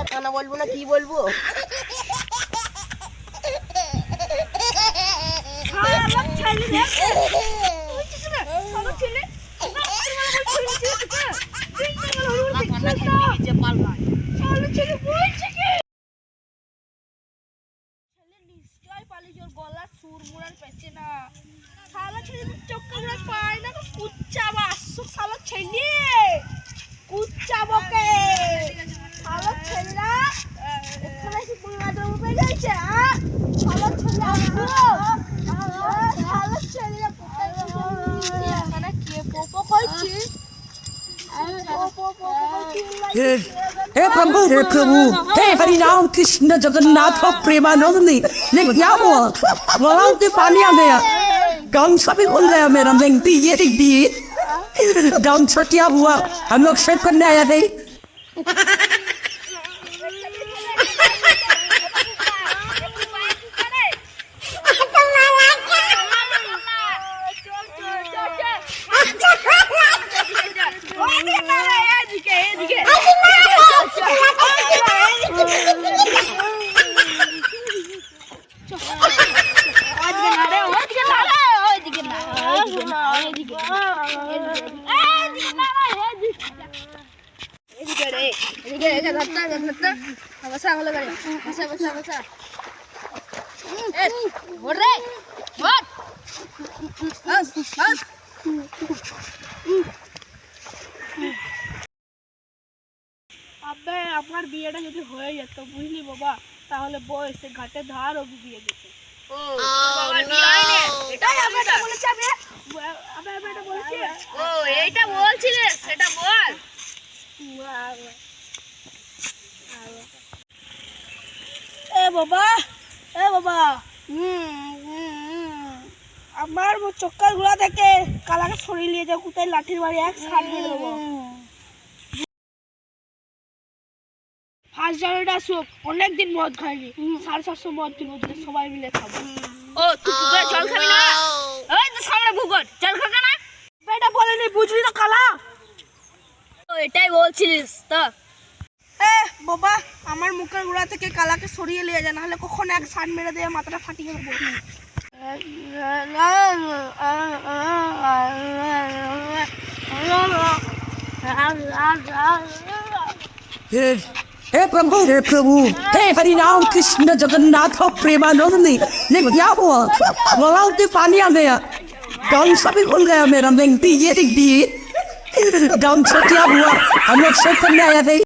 কানা বলবো না কি বলবো? গলা সুর মুড়ার পেছে না শালা ছেলে চক্কর গুলো পায় না কুচ্চাবা আসো শালা ছেলে কুচ্চাবকে শালা ছেলেরা এখানে কি বুলাদের উপরে যাইছে শালা ছেলে আসো শালা ছেলেরা এখানে কে পোপো কইছি हे प्रभु हे हरि नाम कृष्ण जगन्नाथ प्रेमानंदी ये क्या हुआ वहाँ से पानी आ गया गाँव सभी खुल गया मेरा मेंगती ये दी गाँव छटिया हुआ हम लोग शेप करने आया थे আবে আমার বিয়েটা যদি হয়ে যেত বুঝলি বাবা তাহলে বয়সে ঘাটে ধার অবধি দিয়ে দিত ও বাবা বিয়ে হয়নি এটাই আমি বলেছি আমি এটা বলছি ও এইটা বলছিস সেটা বল এ বাবা আমার চক্কর গুলা থেকে কালাকে সরিয়ে নিয়ে যাও কোথায় লাঠির বাড়ি এক ছাড় দিয়ে দেবো ফার্স্ট জানুয়ারি আসুক অনেকদিন মদ খাইনি 750 মদ কিনবো সবাই মিলে খাবো ও তুই জল খাবি না ওই তো সামনে ভূগোল জল খাবে না বেটা বলেনি বুঝলি তো কালা ও এটাই বলছিস তো বাবা আমার মুখের গোড়া থেকে কালাকে সরিয়ে নিয়ে যা নাহলে কখন এক সান মেরে দিয়ে মাথাটা ফাটিয়ে দেবো हे प्रभु हे हरि नाम कृष्ण जगन्नाथ प्रेमानंदी ये क्या हुआ वहाँ से पानी आ गया गाँव सभी खुल गया मेरा मेंगती ये दी गाँव छटिया हुआ हम लोग शेप करने आया थे